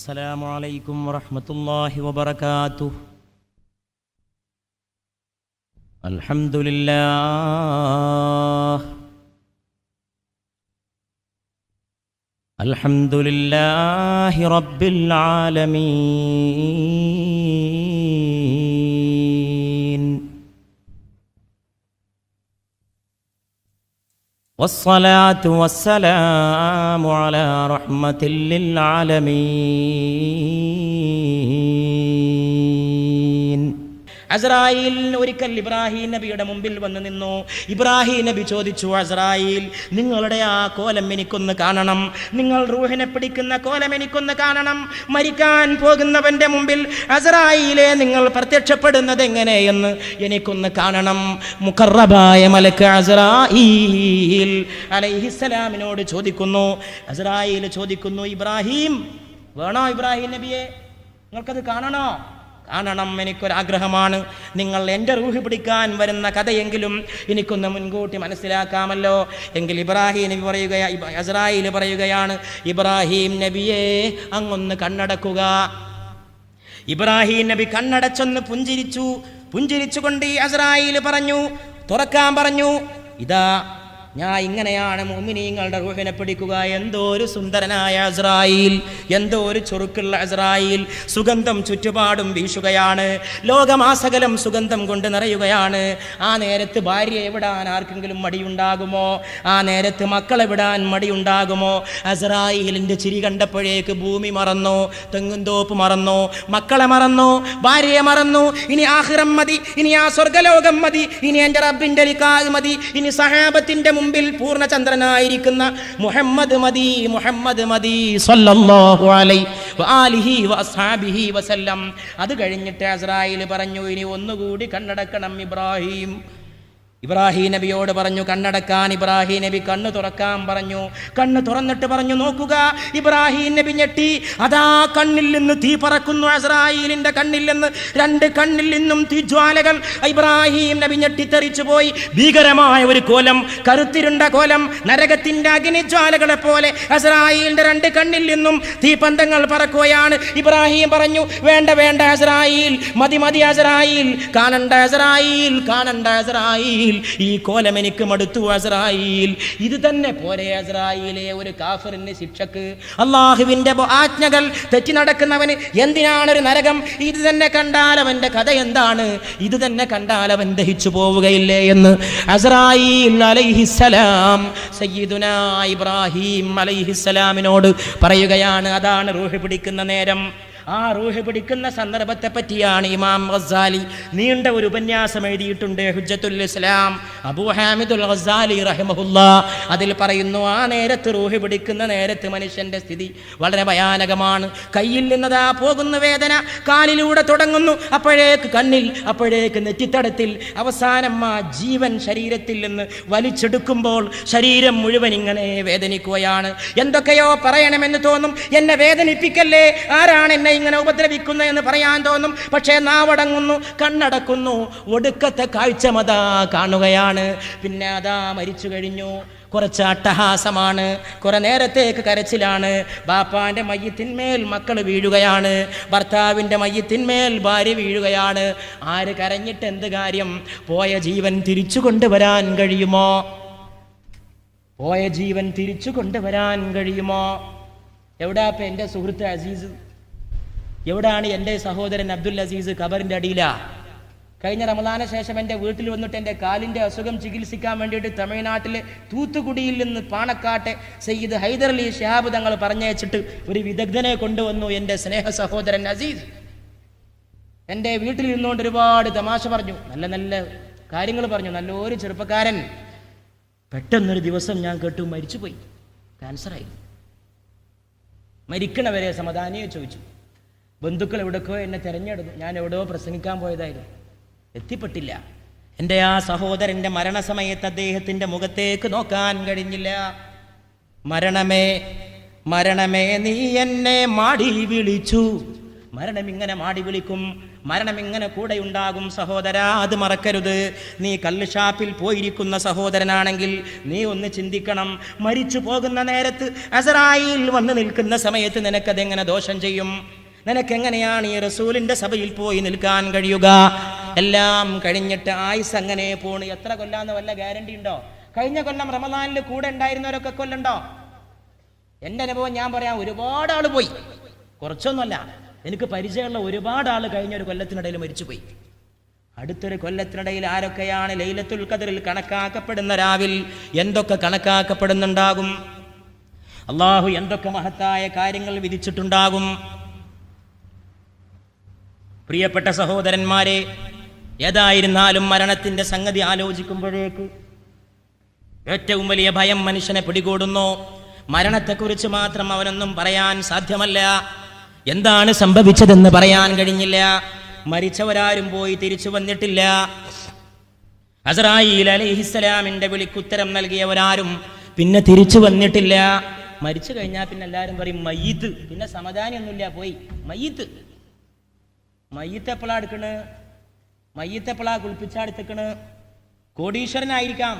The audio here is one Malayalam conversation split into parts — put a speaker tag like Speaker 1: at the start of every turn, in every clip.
Speaker 1: السلام عليكم ورحمة الله وبركاته. الحمد لله الحمد لله رب العالمين، والصلاة والسلام على رحمة للعالمين. അസ്രായീൽ ഒരിക്കൽ ഇബ്രാഹിം നബിയുടെ മുമ്പിൽ വന്നു നിന്നു. ഇബ്രാഹിം നബി ചോദിച്ചു, അസ്രായീൽ, നിങ്ങളുടെ ആ കോലം എനിക്കൊന്ന് കാണണം, നിങ്ങൾ റൂഹിനെ പിടിക്കുന്ന കോലം എനിക്കൊന്ന് കാണണം. മരിക്കാൻ പോകുന്നവന്റെ മുമ്പിൽ അസ്രായീലെ നിങ്ങൾ പ്രത്യക്ഷപ്പെടുന്നത് എങ്ങനെയെന്ന് എനിക്കൊന്ന് കാണണം. മുഖറബായ മലക്ക് അസ്രായീൽ അലൈഹിസ്സലാമിനോട് ചോദിക്കുന്നു. അസ്രായീൽ ചോദിക്കുന്നു, ഇബ്രാഹിം വേണോ? ഇബ്രാഹിം നബിയെ, നിങ്ങൾക്കത് കാണണോ? കാണണം, എനിക്കൊരാഗ്രഹമാണ്. നിങ്ങൾ എൻ്റെ റൂഹ് പിടിക്കാൻ വരുന്ന കഥയെങ്കിലും എനിക്കൊന്ന് മുൻകൂട്ടി മനസ്സിലാക്കാമല്ലോ. എങ്കിൽ ഇബ്രാഹിം നബി അസ്രായീൽ പറയുകയാണ്, ഇബ്രാഹിം നബിയെ അങ്ങൊന്ന് കണ്ണടക്കുക. ഇബ്രാഹിം നബി കണ്ണടച്ചൊന്ന് പുഞ്ചിരിച്ചുകൊണ്ട് അസ്രായീൽ പറഞ്ഞു, തുറക്കാൻ പറഞ്ഞു. ഇതാ ഞാൻ ഇങ്ങനെയാണ് മുഅ്മിനീങ്ങളുടെ റൂഹിനെ പിടിക്കുക. എന്തോ ഒരു സുന്ദരനായ അസ്രായീൽ, എന്തോ ഒരു ചുറുക്കുള്ള അസ്രായീൽ, സുഗന്ധം ചുറ്റുപാടും വീശുകയാണ്, ലോകമാസകലം സുഗന്ധം കൊണ്ട് നിറയുകയാണ്. ആ നേരത്ത് ഭാര്യയെ വിടാൻ ആർക്കെങ്കിലും മടിയുണ്ടാകുമോ? ആ നേരത്ത് മക്കളെ വിടാൻ മടിയുണ്ടാകുമോ? അസ്രായീലിൻ്റെ ചിരി കണ്ടപ്പോഴേക്ക് ഭൂമി മറന്നു, തെങ്ങുംതോപ്പ് മറന്നു, മക്കളെ മറന്നു, ഭാര്യയെ മറന്നു. ഇനി ആഖിറം മതി, ഇനി ആ സ്വർഗലോകം മതി, ഇനി എൻ്റെ റബ്ബിൻ്റെ ലിഖാഅ് മതി, ഇനി സഹാബത്തിൻ്റെ മുമ്പിൽ പൂർണ്ണചന്ദ്രനായിരിക്കുന്ന മുഹമ്മദ് മദി സല്ലല്ലാഹു അലൈഹി വആലിഹി വഅസ്ഹാബിഹി വസല്ലം. അത് കഴിഞ്ഞിട്ട് അസ്രായീൽ പറഞ്ഞു, ഇനി ഒന്നുകൂടി കണ്ണടക്കണം ഇബ്രാഹിം. ഇബ്രാഹിം നബിയോട് പറഞ്ഞു കണ്ണടക്കാൻ. ഇബ്രാഹിം നബി കണ്ണ് തുറക്കാൻ പറഞ്ഞു. കണ്ണ് തുറന്നിട്ട് പറഞ്ഞു, നോക്കുക. ഇബ്രാഹിം നബി ഞെട്ടി. അതാ കണ്ണിൽ നിന്ന് തീ പറക്കുന്നു. അസ്രായീലിന്റെ കണ്ണിൽ നിന്ന്, രണ്ട് കണ്ണിൽ നിന്നും തീജ്വാലകൾ. ഇബ്രാഹിം നബി ഞെട്ടിത്തെറിച്ചു പോയി. ഭീകരമായ ഒരു കോലം, കറുത്തിരുണ്ട കോലം, നരകത്തിന്റെ അഗ്നിജ്വാലകളെ പോലെ അസ്രായീലിന്റെ രണ്ട് കണ്ണിൽ നിന്നും തീപന്തങ്ങൾ പറക്കുകയാണ്. ഇബ്രാഹിം പറഞ്ഞു, വേണ്ട വേണ്ട അസ്രായീൽ, മതി അസ്രായീൽ, കാണണ്ട അസ്രായീൽ, ഈ കോലം എനിക്ക് മടുത്തു അസ്രായീൽ. ഇത് തന്നെ പോരെ അസ്രായീലെ ഒരു കാഫിറിന്റെ ശിക്ഷക്ക്? അള്ളാഹുവിന്റെ ആജ്ഞകൾ തെറ്റി നടക്കുന്നവന് എന്തിനാണൊരു നരകം? ഇത് തന്നെ കണ്ടാൽ അവന്റെ കഥ എന്താണ്? ഇത് തന്നെ കണ്ടാൽ അവൻ ദഹിച്ചു പോവുകയില്ലേ എന്ന് അസ്രായീൽ അലൈഹിസ്സലാം സയ്യിദുനാ ഇബ്രാഹിം അലൈഹിസ്സലാമിനോട് പറയുകയാണ്. അതാണ് റൂഹ് പിടിക്കുന്ന നേരം. ആ റൂഹ് പിടിക്കുന്ന സന്ദർഭത്തെ പറ്റിയാണ് ഇമാം ഗസ്സാലി നീണ്ട ഒരു ഉപന്യാസം എഴുതിയിട്ടുണ്ട്, ഹുജ്ജത്തുൽ ഇസ്ലാം അബൂ ഹാമിദുൽ ഗസ്സാലി റഹിമഹുല്ലാ. അതിൽ പറയുന്നു, ആ നേരത്ത് റൂഹ് പിടിക്കുന്ന നേരത്ത് മനുഷ്യന്റെ സ്ഥിതി വളരെ ഭയാനകമാണ്. കയ്യിൽ നിന്നതാ പോകുന്ന വേദന, കാലിലൂടെ തുടങ്ങുന്നു, അപ്പോഴേക്ക് കണ്ണിൽ, അപ്പോഴേക്ക് നെറ്റിത്തടത്തിൽ, അവസാനം ആ ജീവൻ ശരീരത്തിൽ നിന്ന് വലിച്ചെടുക്കുമ്പോൾ ശരീരം മുഴുവൻ ഇങ്ങനെ വേദനിക്കുകയാണ്. എന്തൊക്കെയോ പറയണമെന്ന് തോന്നും, എന്നെ വേദനിപ്പിക്കല്ലേ, ആരാണ് എന്നെ ഇങ്ങനെ ഉപദ്രവിക്കുന്നു എന്ന് പറയാൻ തോന്നും. പക്ഷേ നാവടങ്ങുന്നു, കണ്ണടക്കുന്നു, ഒടുക്കത്തെ കാഴ്ചമതാ കാണുകയാണ്. പിന്നെ അതാ മരിച്ചു കഴിഞ്ഞു. കുറച്ച് അട്ടഹാസമാണ്, കുറെ നേരത്തേക്ക് കരച്ചിലാണ്. ബാപ്പാന്റെ മയ്യത്തിന്മേൽ മക്കൾ വീഴുകയാണ്, ഭർത്താവിൻ്റെ മയ്യത്തിന്മേൽ ഭാര്യ വീഴുകയാണ്. ആര് കരഞ്ഞിട്ട് എന്ത് കാര്യം? പോയ ജീവൻ തിരിച്ചു കൊണ്ടുവരാൻ കഴിയുമോ? പോയ ജീവൻ തിരിച്ചു കൊണ്ടുവരാൻ കഴിയുമോ? എവിടാ ഇപ്പം എൻ്റെ സുഹൃത്ത് അസീസ്? എവിടാണ് എൻ്റെ സഹോദരൻ അബ്ദുൽ അസീസ്? ഖബറിൻ്റെ അടിയിലാ. കഴിഞ്ഞ റമദാന് ശേഷം എൻ്റെ വീട്ടിൽ വന്നിട്ട് എൻ്റെ കാലിൻ്റെ അസുഖം ചികിത്സിക്കാൻ വേണ്ടിയിട്ട് തമിഴ്നാട്ടിലെ തൂത്തുക്കുടിയിൽ നിന്ന് പാണക്കാട്ടെ സയ്യിദ് ഹൈദർ അലി ശിഹാബ് തങ്ങൾ പറഞ്ഞയച്ചിട്ട് ഒരു വിദഗ്ധനെ കൊണ്ടുവന്നു. എൻ്റെ സ്നേഹ സഹോദരൻ അസീസ് എൻ്റെ വീട്ടിൽ നിന്നുകൊണ്ട് ഒരുപാട് തമാശ പറഞ്ഞു, നല്ല നല്ല കാര്യങ്ങൾ പറഞ്ഞു. നല്ലൊരു ചെറുപ്പക്കാരൻ. പെട്ടെന്നൊരു ദിവസം ഞാൻ കേട്ടു മരിച്ചുപോയി, ക്യാൻസറായി. മരിക്കണവരെ സമാധാനിയെ ചോദിച്ചു. ബന്ധുക്കൾ എവിടേക്കോ എന്നെ തിരഞ്ഞെടുത്തു. ഞാൻ എവിടെയോ പ്രസംഗിക്കാൻ പോയതായിരുന്നു, എത്തിപ്പെട്ടില്ല. എൻ്റെ ആ സഹോദരൻ്റെ മരണസമയത്ത് അദ്ദേഹത്തിൻ്റെ മുഖത്തേക്ക് നോക്കാൻ കഴിഞ്ഞില്ല. മരണമേ മരണമേ നീ എന്നെ മാടി വിളിച്ചു. മരണം ഇങ്ങനെ മാടി വിളിക്കും. മരണം ഇങ്ങനെ കൂടെയുണ്ടാകും സഹോദരാ, അത് മറക്കരുത്. നീ കള്ളുഷാപ്പിൽ പോയിരിക്കുന്ന സഹോദരനാണെങ്കിൽ നീ ഒന്ന് ചിന്തിക്കണം, മരിച്ചു പോകുന്ന നേരത്ത് അസ്രായീൽ വന്ന് നിൽക്കുന്ന സമയത്ത് നിനക്കതെങ്ങനെ ദോഷം ചെയ്യും? നിനക്കെങ്ങനെയാണ് ഈ റസൂലിന്റെ സഭയിൽ പോയി നിൽക്കാൻ കഴിയുക? എല്ലാം കഴിഞ്ഞിട്ട് ആയുസ് അങ്ങനെ പോണ്. എത്ര കൊല്ലാന്ന് വല്ല ഗ്യാരണ്ടി ഉണ്ടോ? കഴിഞ്ഞ കൊല്ലം റമദാനിൽ കൂടെ ഉണ്ടായിരുന്നവരൊക്കെ കൊല്ലണ്ടോ? എൻ്റെ അനുഭവം ഞാൻ പറയാം, ഒരുപാട് ആള് പോയി, കുറച്ചൊന്നുമല്ല. എനിക്ക് പരിചയമുള്ള ഒരുപാട് ആള് കഴിഞ്ഞൊരു കൊല്ലത്തിനിടയിൽ മരിച്ചുപോയി. അടുത്തൊരു കൊല്ലത്തിനിടയിൽ ആരൊക്കെയാണ് ലൈലത്തുൽ ഖദറിൽ കണക്കാക്കപ്പെടുന്ന രാവിൽ എന്തൊക്കെ കണക്കാക്കപ്പെടുന്നുണ്ടാകും? അള്ളാഹു എന്തൊക്കെ മഹത്തായ കാര്യങ്ങൾ വിധിച്ചിട്ടുണ്ടാകും? പ്രിയപ്പെട്ട സഹോദരന്മാരെ, ഏതായിരുന്നാലും മരണത്തിന്റെ സംഗതി ആലോചിക്കുമ്പോഴേക്ക് ഏറ്റവും വലിയ ഭയം മനുഷ്യനെ പിടികൂടുന്നു. മരണത്തെക്കുറിച്ച് മാത്രം അവനൊന്നും പറയാൻ സാധ്യമല്ല. എന്താണ് സംഭവിച്ചതെന്ന് പറയാൻ കഴിഞ്ഞില്ല. മരിച്ചവരാരും പോയി തിരിച്ചു വന്നിട്ടില്ല. അസ്രായീൽ അലൈഹിസ്സലാമിന്റെ വിളിക്കുത്തരം നൽകിയവരാരും പിന്നെ തിരിച്ചു വന്നിട്ടില്ല. മരിച്ചു കഴിഞ്ഞാൽ പിന്നെ എല്ലാവരും പറയും മയ്യിത്ത്. പിന്നെ സമാധാനമൊന്നുമില്ല, പോയി മയ്യിത്ത്. മയ്യിത്ത് എപ്പോഴാ എടുക്കണ്? മയ്യിത്ത് എപ്പോഴാ കുളിപ്പിച്ചെടുത്തിക്കണ്? കോടീശ്വരനായിരിക്കാം,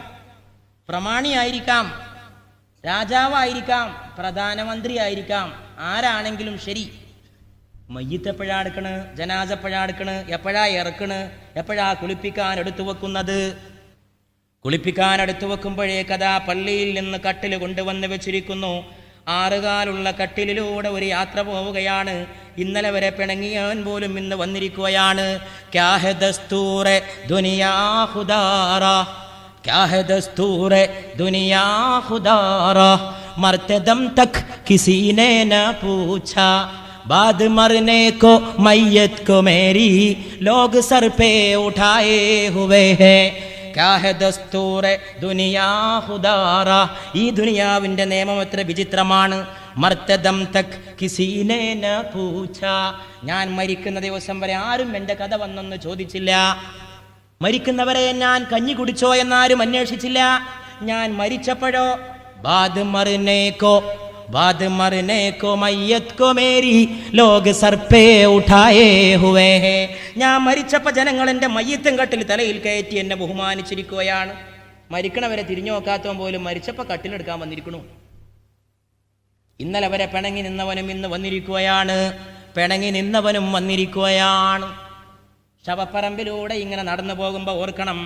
Speaker 1: പ്രമാണിയായിരിക്കാം, രാജാവായിരിക്കാം, പ്രധാനമന്ത്രി ആയിരിക്കാം, ആരാണെങ്കിലും ശരി. മയ്യിത്ത് എപ്പോഴാ എടുക്കണ്? ജനാസ എപ്പോഴാ എടുക്കണ്? എപ്പോഴാ ഇറക്കണ്? എപ്പോഴാ കുളിപ്പിക്കാൻ എടുത്തു വെക്കുന്നത്? കുളിപ്പിക്കാൻ എടുത്തു വെക്കുമ്പോഴേക്കതാ പള്ളിയിൽ നിന്ന് കട്ടിൽ കൊണ്ടുവന്ന് വെച്ചിരിക്കുന്നു. 6 കാലുള്ള കട്ടിലിലൂടെ ഒരു യാത്ര പോവുകയാണ്. ഇന്നലെ വരെ പിണങ്ങിയവൻ പോലും ഇന്ന് വന്നിരിക്കുകയാണ്. ക്യാ ഹെ ദസ്തൂറെ ദുനിയാ ഖുദാറാ, ക്യാ ഹെ ദസ്തൂറെ ദുനിയാ ഖുദാറാ, മർത്തെ ദം തക് കിസി ने न पूछा, बाद मरने को मैयत को मेरी लोग सर पे उठाए हुए हैं. ഈ ദുനിയാവിന്റെ നിയമം എത്ര വിചിത്രമാണ്. മർത്തദം തക് കിസീനെ ന പൂച്ച. ഞാൻ മരിക്കുന്ന ദിവസം വരെ ആരും എൻ്റെ കഥ വന്നൊന്ന് ചോദിച്ചില്ല. മരിക്കുന്നവരെ ഞാൻ കഞ്ഞി കുടിച്ചോ എന്നാരും അന്വേഷിച്ചില്ല. ഞാൻ മരിച്ചപ്പോഴോ ബാദ് മർനെ കോ മയ്യത്ത് കോ മേരി ലോഗ് സർ പേ ഉഠായേ ഹുവേ ഹേ. ഞാൻ മരിച്ചപ്പോൾ ജനങ്ങൾ എൻ്റെ മയ്യത്തും കട്ടിൽ തലയിൽ കയറ്റി എന്നെ ബഹുമാനിച്ചിരിക്കുകയാണ്. മരിക്കണവരെ തിരിഞ്ഞു നോക്കാത്തവൻ പോലും മരിച്ചപ്പോൾ കട്ടിലെടുക്കാൻ വന്നിരിക്കണു. ഇന്നലെ വരെ പിണങ്ങി നിന്നവനും ഇന്ന് വന്നിരിക്കുകയാണ്. പിണങ്ങി നിന്നവനും വന്നിരിക്കുകയാണ്. ശവപ്പറമ്പിലൂടെ ഇങ്ങനെ നടന്നു പോകുമ്പോൾ ഓർക്കണം,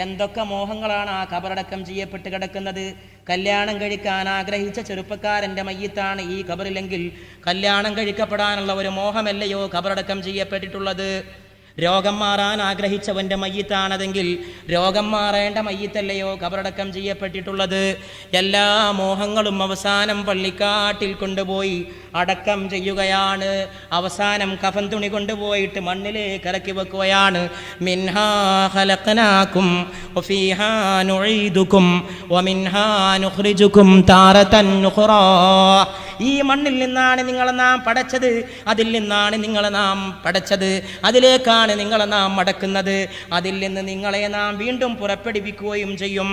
Speaker 1: എന്തൊക്കെ മോഹങ്ങളാണ് ആ ഖബറടക്കം ചെയ്യപ്പെട്ട് കിടക്കുന്നത്. കല്യാണം കഴിക്കാൻ ആഗ്രഹിച്ച ചെറുപ്പക്കാരൻ്റെ മയ്യിത്താണ് ഈ ഖബറിലെങ്കിൽ കല്യാണം കഴിക്കപ്പെടാനുള്ള ഒരു മോഹമല്ലയോ ഖബറടക്കം ചെയ്യപ്പെട്ടിട്ടുള്ളത്? രോഗം മാറാൻ ആഗ്രഹിച്ചവൻ്റെ മയ്യിത്താണതെങ്കിൽ രോഗം മാറേണ്ട മയ്യിത്തല്ലയോ ഖബറടക്കം ചെയ്യപ്പെട്ടിട്ടുള്ളത്? എല്ലാ മോഹങ്ങളും അവസാനം പള്ളിക്കാട്ടിൽ കൊണ്ടുപോയി അടക്കം ചെയ്യുകയാണ്. അവസാനം കഫൻ തുണി കൊണ്ടുപോയിട്ട് മണ്ണിലേക്ക് ഇറക്കി വെക്കുകയാണ്. മിൻഹാ ഖലഖനാകും വഫീഹാ നുഈദുകും വമിൻഹാ നുഖ്രിജുകും താറതൻ ഉഖ്റാ. ഈ മണ്ണിൽ നിന്നാണ് നിങ്ങളെ നാം പടച്ചത്, അതിൽ നിന്നാണ് നിങ്ങളെ നാം പടച്ചത്, അതിലേക്കാണ് നിങ്ങളെ നാം മടക്കുന്നത്, അതിൽ നിന്ന് നിങ്ങളെ നാം വീണ്ടും പുറപ്പെടുവിക്കുകയും ചെയ്യും.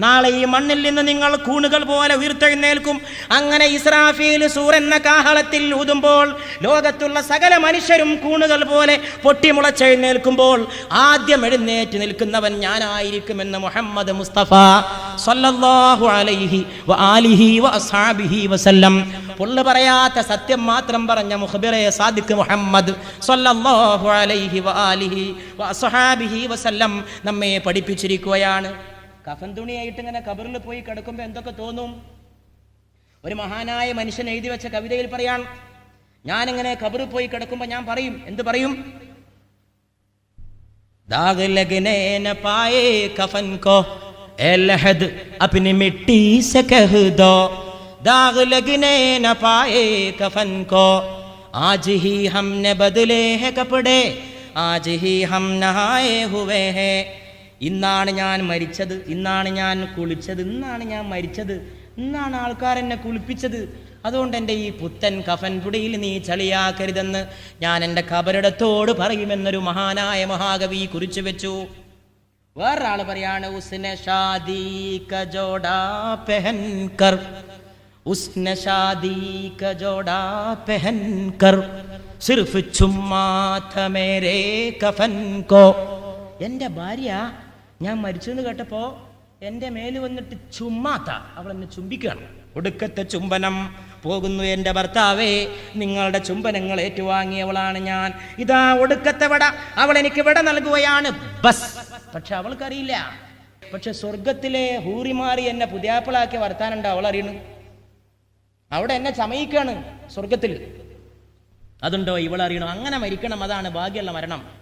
Speaker 1: നാളെ ഈ മണ്ണിൽ നിന്ന് നിങ്ങൾ കൂണുകൾ പോലെ ഉയർത്തെഴുന്നേൽക്കും. അങ്ങനെ ഇസ്രാഫീൽ സൂർ എന്ന കാഹളത്തിൽ ഊതുമ്പോൾ ലോകത്തുള്ള സകല മനുഷ്യരും കൂണുകൾ പോലെ പൊട്ടിമുളച്ചെഴുന്നേൽക്കുമ്പോൾ ആദ്യം എഴുന്നേറ്റ് നിൽക്കുന്നവൻ ഞാനായിരിക്കുമെന്ന് മുഹമ്മദ് മുസ്തഫ സ്വല്ലല്ലാഹു അലൈഹി വആലിഹി വഅസ്ഹാബിഹി വസല്ലം, പൊള്ളു പറയാത്ത സത്യം മാത്രം പറഞ്ഞ മുഖ്ബിറെ സാദിഖ് മുഹമ്മദ് സ്വല്ലല്ലാഹു അലൈഹി വആലിഹി വഅസ്ഹാബിഹി വസല്ലം നമ്മെ പഠിപ്പിച്ചിരിക്കുകയാണ്. കഫൻ തുണിയായിട്ട് ഇങ്ങനെ ഖബറിൽ പോയി കിടക്കുമ്പോൾ എന്തൊക്കെ തോന്നും? ഒരു മഹാനായ മനുഷ്യൻ എഴുതി വെച്ച കവിതയിൽ പറയാൻ, ഞാനിങ്ങനെ ഖബറിൽ പോയി കിടക്കുമ്പോൾ ഞാൻ പറയും, എന്ത് പറയും? ദാഗ് ലഗ്നെ ന പായേ കഫൻ കോ ഏ ലഹദ് അപ്നി മിട്ടി സെ കഹ ദോ, ദാഗ് ലഗ്നെ ന പായേ കഫൻ കോ ആജ് ഹി ഹംനെ ബദലേ ഹെ കപടേ ആജ് ഹി ഹം നഹായേ ഹുവേ ഹേ. ഇന്നാണ് ഞാൻ മരിച്ചത്, ഇന്നാണ് ഞാൻ കുളിച്ചത്, ഇന്നാണ് ഞാൻ മരിച്ചത്, ഇന്നാണ് ആൾക്കാർ എന്നെ കുളിപ്പിച്ചത്. അതുകൊണ്ട് എൻ്റെ ഈ പുത്തൻ കഫൻ പുടിയിൽ നീ ചളിയാക്കരുതെന്ന് ഞാൻ എൻ്റെ ഖബറിടത്തോട് പറയുമെന്നൊരു മഹാനായ മഹാകവി കുറിച്ചു വെച്ചു. വേറൊരാൾ പറയാണ്, ഉസ്നെ ഷാദി ക ജോഡാ പെഹൻ കർ, ഉസ്നെ ഷാദി ക ജോഡാ പെഹൻ കർ സിർഫ് ചുമ്മാത മേരേ കഫൻ കോ. എൻ്റെ ഭാര്യ ഞാൻ മരിച്ചെന്ന് കേട്ടപ്പോൾ എൻ്റെ മേല് വന്നിട്ട് ചുമ്മാത്ത, അവൾ എന്നെ ചുംബിക്കുകയാണ്. ഒടുക്കത്തെ ചുംബനം. പോകുന്നു എൻ്റെ ഭർത്താവേ, നിങ്ങളുടെ ചുംബനങ്ങൾ ഏറ്റുവാങ്ങിയവളാണ് ഞാൻ. ഇതാ ഒടുക്കത്തെ വട, അവൾ എനിക്ക് വട നൽകുകയാണ്. ബസ്. പക്ഷെ അവൾക്കറിയില്ല. പക്ഷെ സ്വർഗത്തിലെ ഹൂറിമാറി എന്നെ പുതിയാപ്പിളാക്കിയ വർത്താനുണ്ട് അവൾ അറിയണം. അവിടെ എന്നെ ചമയിക്കാണ് സ്വർഗത്തിൽ. അതുണ്ടോ ഇവൾ അറിയണം. അങ്ങനെ മരിക്കണം, അതാണ് ഭാഗ്യമുള്ള മരണം.